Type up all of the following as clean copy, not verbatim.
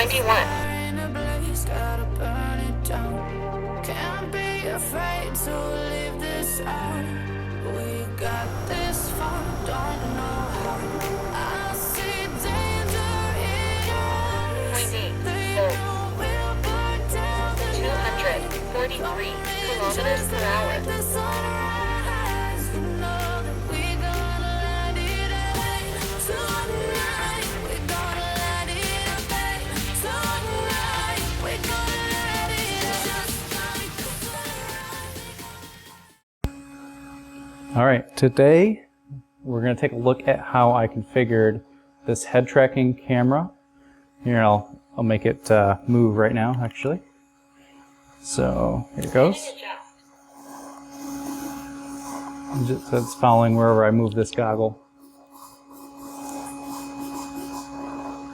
91. Can't be afraid to leave this out. We got this far, don't know how. I see danger in us. They know we'll burn down the 243 kilometers per hour. the sunrise. You know that we gonna let it away. Tonight, we gonna let it away. Tonight, we gonna let it just like the sunrise. All right, today we're going to take a look at how I configured this head tracking camera. Here, I'll make it move right now, actually. So here it goes. It's following wherever I move this goggle.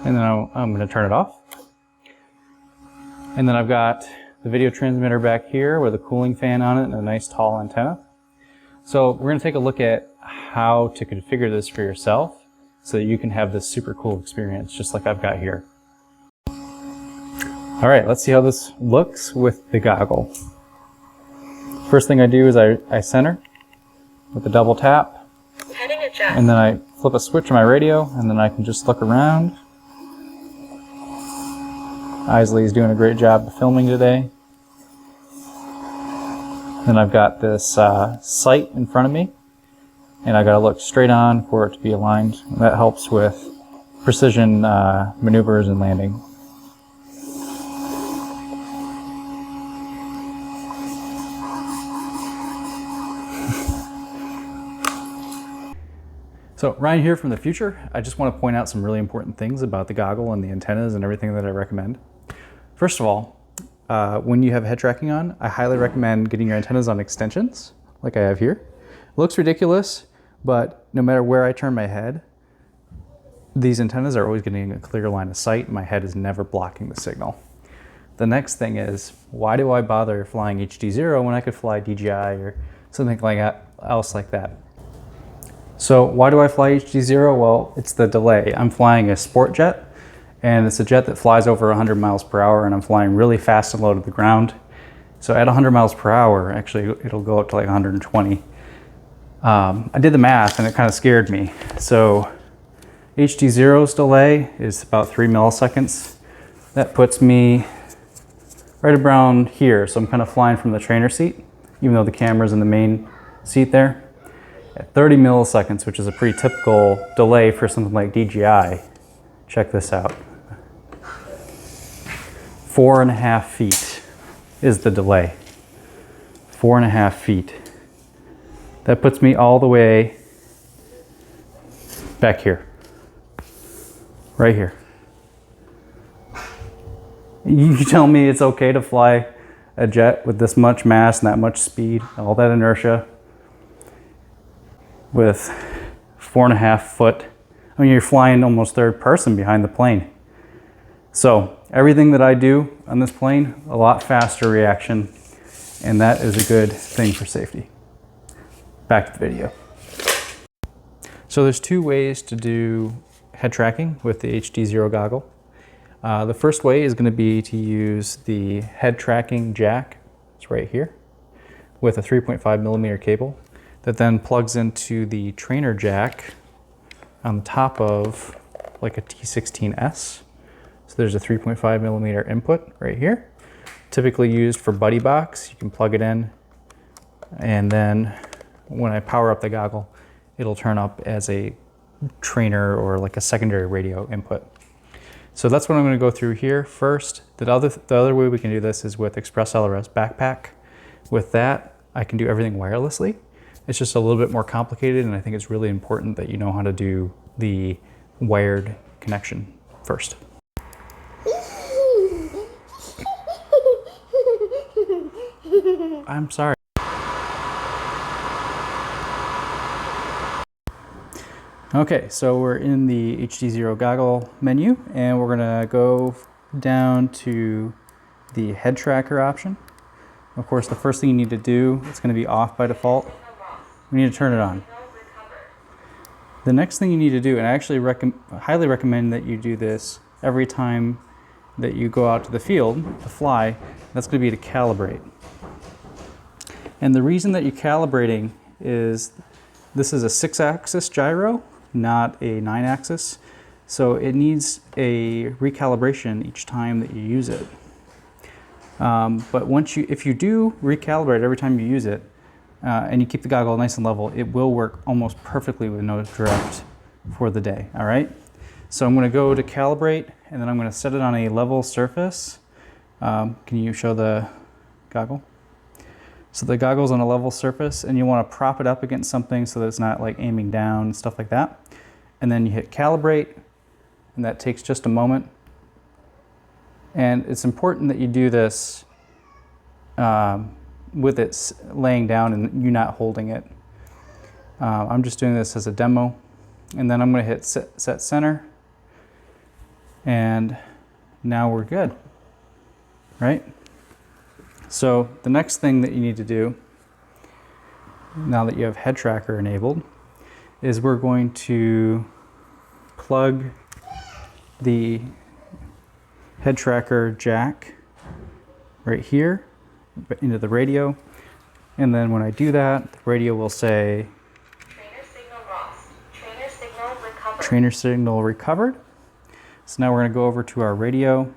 And then I'm going to turn it off. And then I've got the video transmitter back here with a cooling fan on it and a nice tall antenna. So we're going to take a look at how to configure this for yourself so that you can have this super cool experience just like I've got here. All right, let's see how this looks with the goggle. First thing I do is I center with a double tap, Heading adjust. and then I flip a switch on my radio, and then I can just look around. Isley is doing a great job of filming today. Then I've got this sight in front of me, and I got to look straight on for it to be aligned. And that helps with precision maneuvers and landing. So Ryan here from the future. I just want to point out some really important things about the goggle and the antennas and everything that I recommend. First of all, when you have head tracking on, I highly recommend getting your antennas on extensions, like I have here. It looks ridiculous, but no matter where I turn my head, these antennas are always getting a clear line of sight. My head is never blocking the signal. The next thing is, why do I bother flying HDZero when I could fly DJI or something else like that? So why do I fly HDZero? Well, it's the delay. I'm flying a sport jet, and it's a jet that flies over 100 miles per hour, and I'm flying really fast and low to the ground. So at 100 miles per hour, actually it'll go up to like 120. I did the math and it kind of scared me. So HDZero's delay is about 3 milliseconds. That puts me right around here. So I'm kind of flying from the trainer seat, even though the camera's in the main seat there. At 30 milliseconds, which is a pretty typical delay for something like DJI. Check this out. 4.5 feet is the delay. 4.5 feet. That puts me all the way back here. Right here. You tell me it's okay to fly a jet with this much mass and that much speed, all that inertia, with 4.5 foot. I mean, you're flying almost third person behind the plane. So everything that I do on this plane, a lot faster reaction, and that is a good thing for safety. Back to the video. So there's two ways to do head tracking with the HDZero goggle. The first way is going to be to use the head tracking jack. It's right here with a 3.5 millimeter cable that then plugs into the trainer jack on top of like a T16S. So there's a 3.5 millimeter input right here, typically used for buddy box. You can plug it in, and then when I power up the goggle, it'll turn up as a trainer or like a secondary radio input. So that's what I'm going to go through here first. The other way we can do this is with Express ELRS Backpack. With that, I can do everything wirelessly. It's just a little bit more complicated, and I think it's really important that you know how to do the wired connection first. I'm sorry. Okay, so we're in the HDZero goggle menu, and we're gonna go down to the head tracker option. Of course, the first thing you need to do, it's gonna be off by default. We need to turn it on. The next thing you need to do, and I actually highly recommend that you do this every time that you go out to the field to fly, that's going to be to calibrate. And the reason that you're calibrating is this is a 6-axis gyro, not a 9-axis. So it needs a recalibration each time that you use it. But if you do recalibrate every time you use it, and you keep the goggle nice and level, it will work almost perfectly with no drift for the day, all right? So I'm gonna go to calibrate, and then I'm gonna set it on a level surface. Can you show the goggle? So the goggle's on a level surface, and you wanna prop it up against something so that it's not like aiming down and stuff like that. And then you hit calibrate, and that takes just a moment. And it's important that you do this with it laying down and you not holding it. I'm just doing this as a demo. And then I'm going to hit set center. And now we're good, right? So the next thing that you need to do, now that you have head tracker enabled, is we're going to plug the head tracker jack right here into the radio, and then when I do that, the radio will say Trainer signal lost. Trainer signal recovered. trainer signal recovered. So now we're going to go over to our radio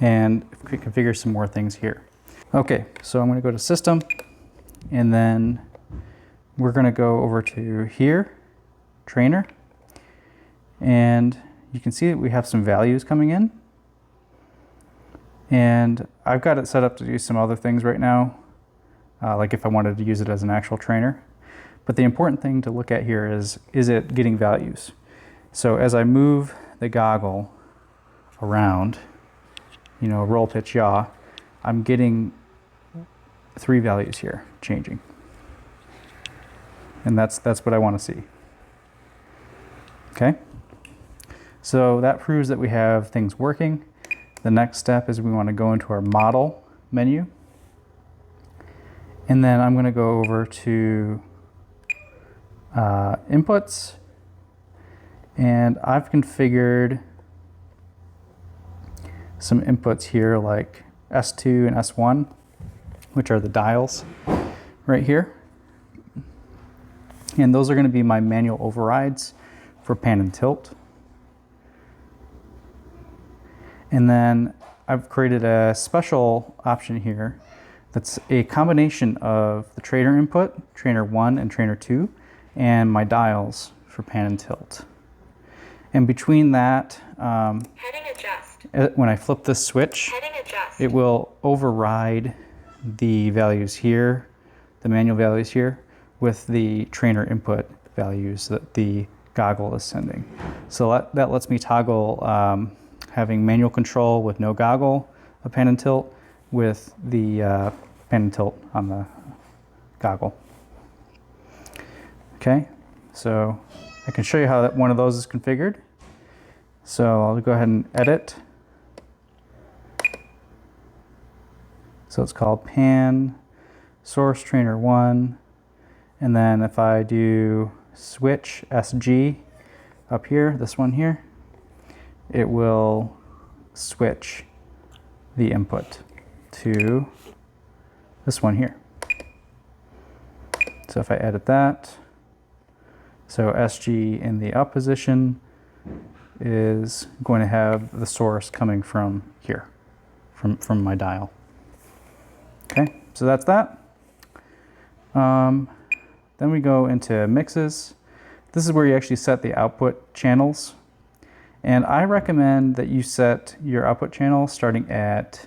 and configure some more things here. Okay, so I'm going to go to system, and then we're going to go over to here, trainer, and you can see that we have some values coming in. And I've got it set up to do some other things right now, like if I wanted to use it as an actual trainer. But the important thing to look at here is it getting values? So as I move the goggle around, you know, roll, pitch, yaw, I'm getting 3 values here changing. And that's what I want to see. Okay? So that proves that we have things working. The next step is we want to go into our model menu. And then I'm going to go over to inputs. And I've configured some inputs here like S2 and S1, which are the dials right here. And those are going to be my manual overrides for pan and tilt. And then I've created a special option here that's a combination of the trainer input, trainer 1 and trainer 2, and my dials for pan and tilt. And between that, Heading adjust. when I flip this switch, Heading adjust. it will override the values here, the manual values here, with the trainer input values that the goggle is sending. So that lets me toggle having manual control with no goggle of pan and tilt with the pan and tilt on the goggle. Okay, so I can show you how one of those is configured. So I'll go ahead and edit. So it's called pan source trainer 1, and then if I do switch SG up here, this one here, it will switch the input to this one here. So if I edit that, so SG in the up position is going to have the source coming from here, from my dial. Okay, so that's that. Then we go into mixes. This is where you actually set the output channels. And I recommend that you set your output channel starting at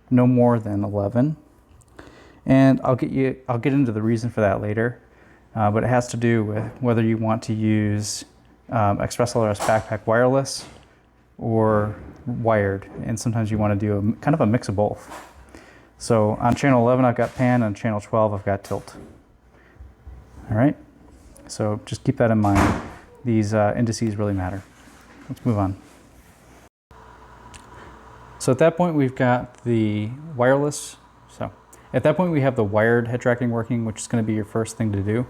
no more than 11. And I'll get into the reason for that later. But it has to do with whether you want to use Express LRS backpack wireless or wired. And sometimes you want to do kind of a mix of both. So on channel 11, I've got pan. On channel 12, I've got tilt. All right. So just keep that in mind. These indices really matter. Let's move on. So at that point, we've got the wireless. So at that point, we have the wired head tracking working, which is going to be your first thing to do.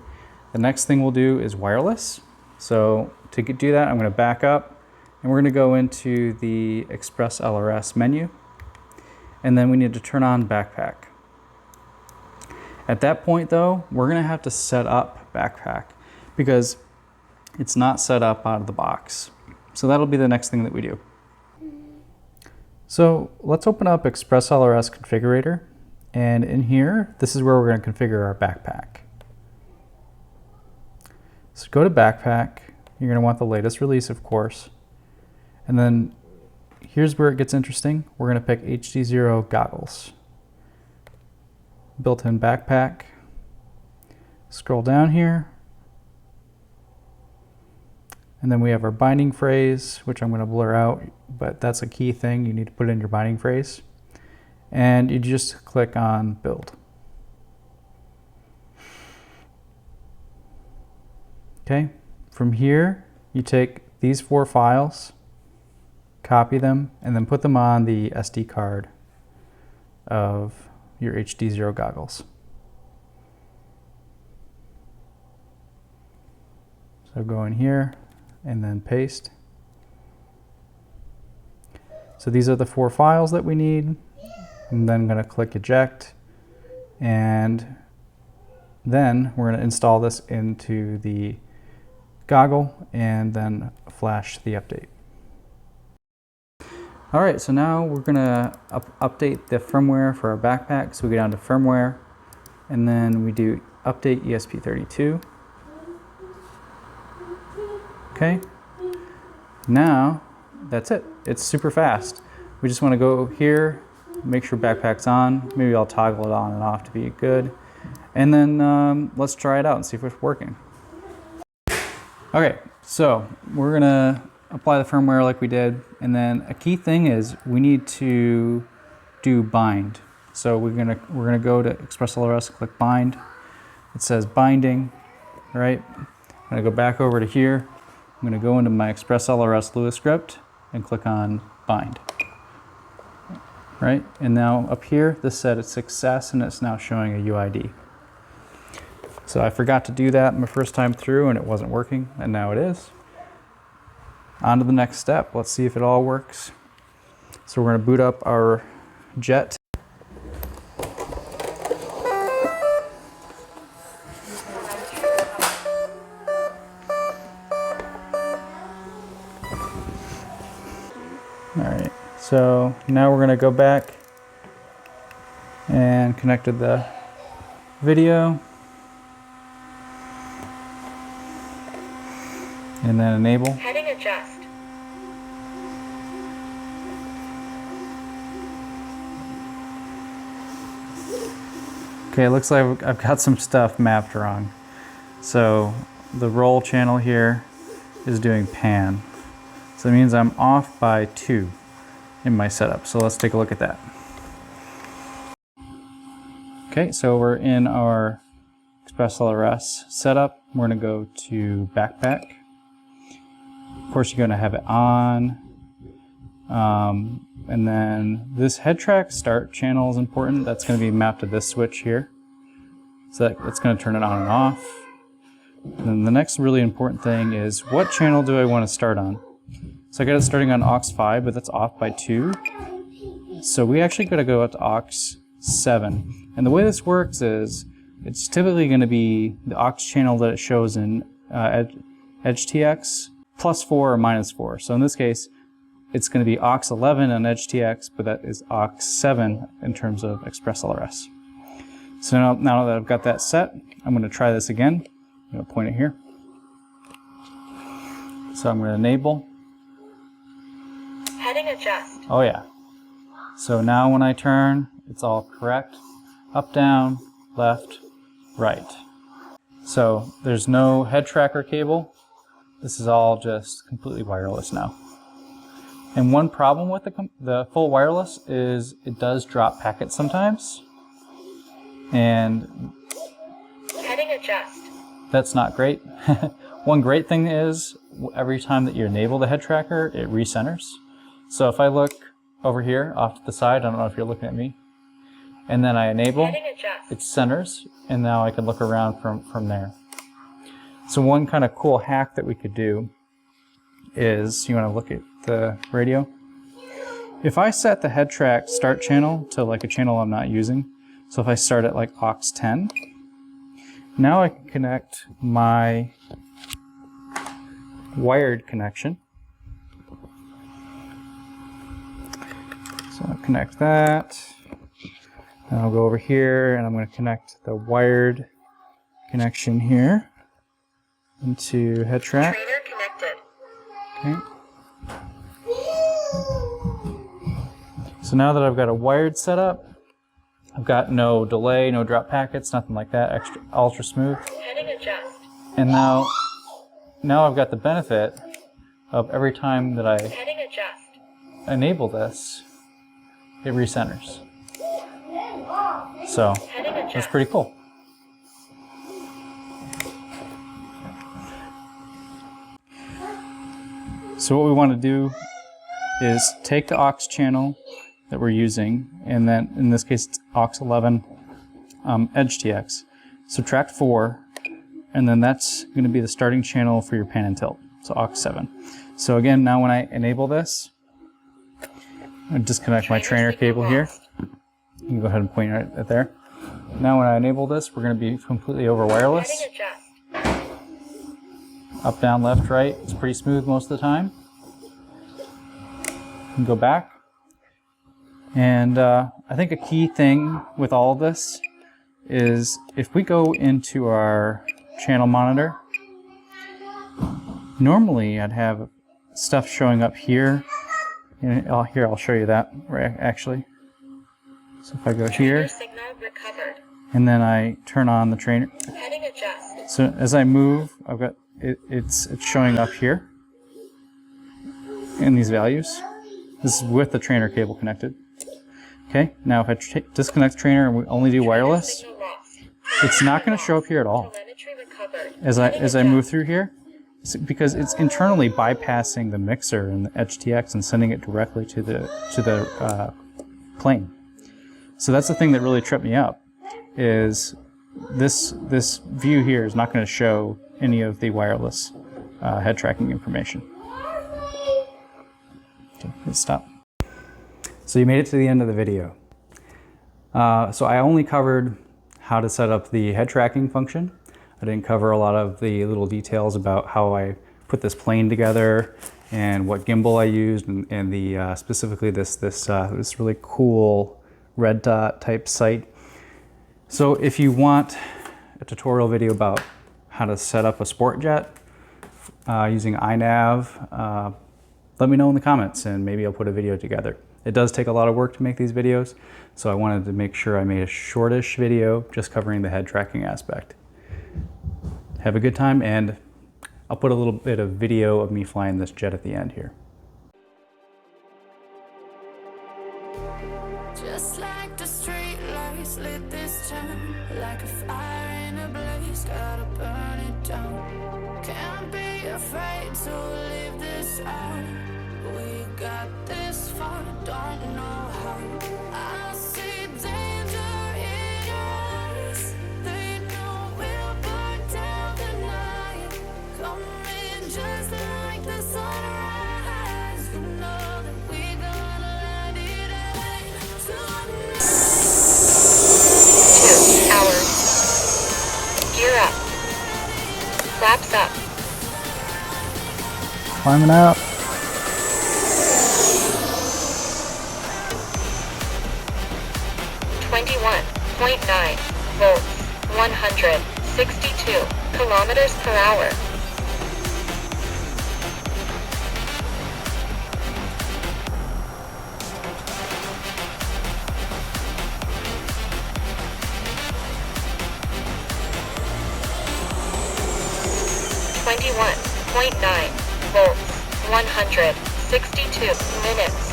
The next thing we'll do is wireless. So to do that, I'm going to back up And we're going to go into the Express LRS menu, and then we need to turn on backpack. At that point though, we're going to have to set up backpack because it's not set up out of the box. So that'll be the next thing that we do. So let's open up Express LRS Configurator, and in here, this is where we're going to configure our backpack. So go to backpack, you're going to want the latest release, of course, and then here's where it gets interesting. We're going to pick HDZero Goggles. Built-in backpack. Scroll down here, and then we have our binding phrase, which I'm going to blur out, but that's a key thing. You need to put in your binding phrase. And you just click on build. Okay, from here, you take these 4 files, copy them, and then put them on the SD card of your HDZero Goggles. So go in here and then paste. So these are the 4 files that we need. And then I'm going to click eject, and then we're going to install this into the goggle and then flash the update. All right, so now we're going to update the firmware for our backpack. So we go down to firmware, and then we do update ESP32. Okay, now that's it. It's super fast. We just want to go here, make sure backpack's on. Maybe I'll toggle it on and off to be good. And then let's try it out and see if it's working. Okay, so we're gonna apply the firmware like we did. And then a key thing is we need to do bind. So we're gonna go to Express LRS, click bind. It says binding, right? I'm gonna go back over to here. I'm gonna go into my Express LRS Lua script and click on bind. Right, and now up here, this said it's success and it's now showing a UID. So I forgot to do that my first time through and it wasn't working, and now it is. On to the next step. Let's see if it all works. So we're gonna boot up our jet. All right. So now we're going to go back and connect to the video and then enable. Heading adjust. Okay, it looks like I've got some stuff mapped wrong. So the roll channel here is doing pan. So that means I'm off by 2 in my setup. So let's take a look at that. Okay, so we're in our Express LRS setup. We're gonna go to backpack. Of course, you're gonna have it on. And then this head track start channel is important. That's gonna be mapped to this switch here. So that's gonna turn it on and off. And then the next really important thing is what channel do I wanna start on? So I got it starting on aux 5, but that's off by 2. So we actually got to go up to aux 7. And the way this works is it's typically going to be the aux channel that it shows in Edge TX +4 or -4. So in this case, it's going to be aux 11 on Edge TX, but that is aux 7 in terms of Express LRS. So now that I've got that set, I'm going to try this again. I'm going to point it here. So I'm going to enable. Heading adjust. Oh yeah. So now when I turn, it's all correct. Up, down, left, right. So there's no head tracker cable. This is all just completely wireless now. And one problem with the full wireless is it does drop packets sometimes. And Heading adjust. that's not great. One great thing is every time that you enable the head tracker, it recenters. So if I look over here off to the side, I don't know if you're looking at me, and then I enable, it centers, and now I can look around from there. So one kind of cool hack that we could do is you want to look at the radio. If I set the head track start channel to like a channel I'm not using, so if I start at like aux 10, now I can connect my wired connection. So I'll connect that. And I'll go over here and I'm going to connect the wired connection here into head track. Trainer connected. Okay. So now that I've got a wired setup, I've got no delay, no drop packets, nothing like that, ultra smooth. Heading adjust. And now I've got the benefit of every time that I Heading adjust. enable this, it recenters. So Heading adjust. that's pretty cool. So what we want to do is take the aux channel that we're using, and then in this case it's aux 11 Edge TX, subtract 4, and then that's going to be the starting channel for your pan and tilt, so aux 7. So again, now when I enable this, I disconnect my trainer cable here. You can go ahead and point it right there. Now when I enable this, we're going to be completely over wireless. Heading adjust. Up, down, left, right. It's pretty smooth most of the time. You can go back. And I think a key thing with all of this is if we go into our channel monitor, normally I'd have stuff showing up here. And here, I'll show you that actually. So if I go here, Signal recovered. and then I turn on the trainer. Heading adjust. So as I move, I've got it's showing up here in these values. This is with the trainer cable connected. Okay, now if I disconnect the trainer and we only do wireless, Signal lost. it's not going to show up here at all. Telemetry recovered. As I move through here, because it's internally bypassing the mixer and the Edge TX and sending it directly to the plane. So that's the thing that really tripped me up, is this view here is not going to show any of the wireless head tracking information. Okay, let's stop. So you made it to the end of the video. So I only covered how to set up the head tracking function. I didn't cover a lot of the little details about how I put this plane together and what gimbal I used, and the specifically this really cool red dot type sight. So if you want a tutorial video about how to set up a sport jet using iNav, let me know in the comments and maybe I'll put a video together. It does take a lot of work to make these videos, so I wanted to make sure I made a shortish video just covering the head tracking aspect. Have a good time, and I'll put a little bit of video of me flying this jet at the end here. Just like the street lights lit this town, like a fire in a blaze, gotta burn it down. Can't be afraid to leave this out. We got this far, don't know how. I see danger in your eyes. They know we'll burn down the night. Coming just like the sunrise. You know that we gonna let it end tonight. 2 hours. Gear up. Flaps up. Climbing out. 21.9 volts, 162 kilometers per hour. .9 volts, 162 minutes.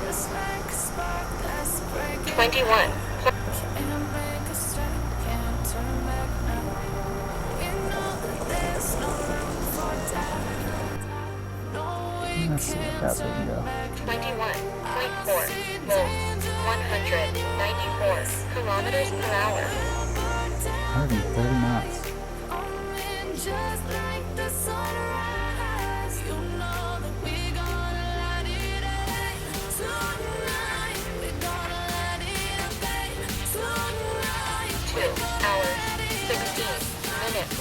Just like a spark that's breaking. 21. Can't make a stop, can't turn back now. We know that there's no room for doubt. No, we Let's see what that can't we can turn go. back. 21.4 volts, 194 kilometers per hour. 130 knots. Just like the sunrise, you know that we're gonna light it up. Tonight, we're gonna light it up, babe. Tonight, 2 hours, 16 minutes.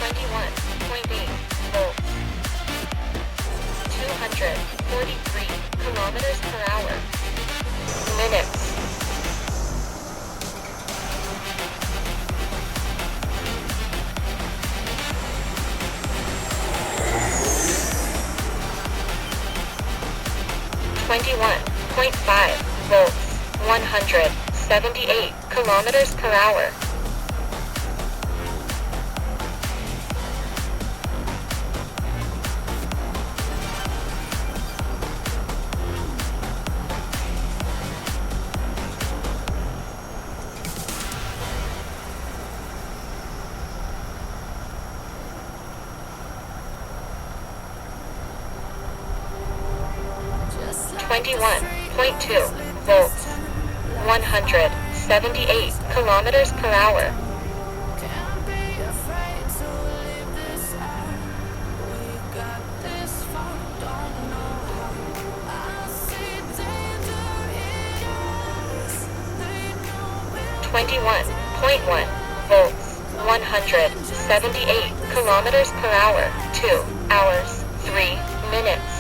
21.8 volts. 243 kilometers per hour. Minutes. 21.5 volts. 178 kilometers per hour. 21.2 volts. 178 kilometers per hour. can't be afraid to leave this out. We got this far, don't know how. I see danger in us. They know we'll 21.1 volts. 178 kilometers per hour. 2 hours, 3 minutes.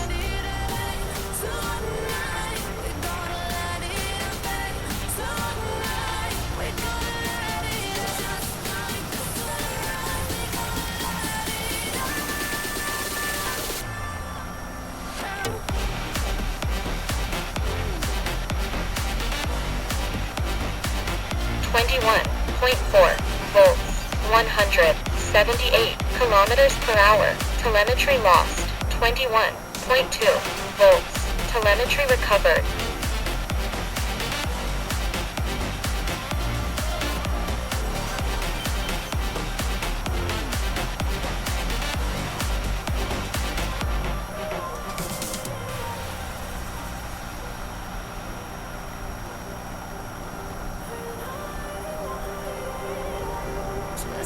21.4 volts. 178 kilometers per hour. Telemetry lost. 21.2 volts. Telemetry recovered.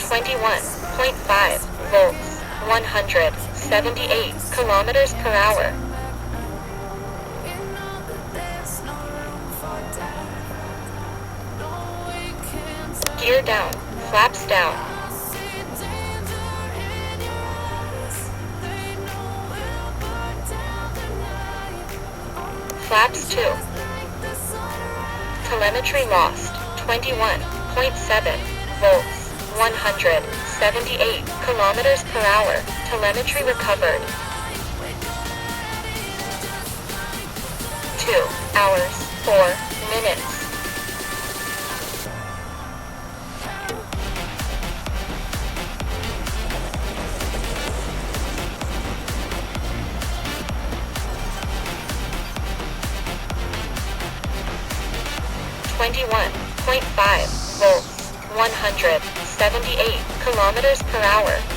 21.5 volts. 178 kilometers per hour. Gear down. Flaps down. Flaps 2. Telemetry lost. 21.7 volts. 178 kilometers per hour. Telemetry recovered. 2 hours, 4 minutes. 21.5 volts. 178 kilometers per hour.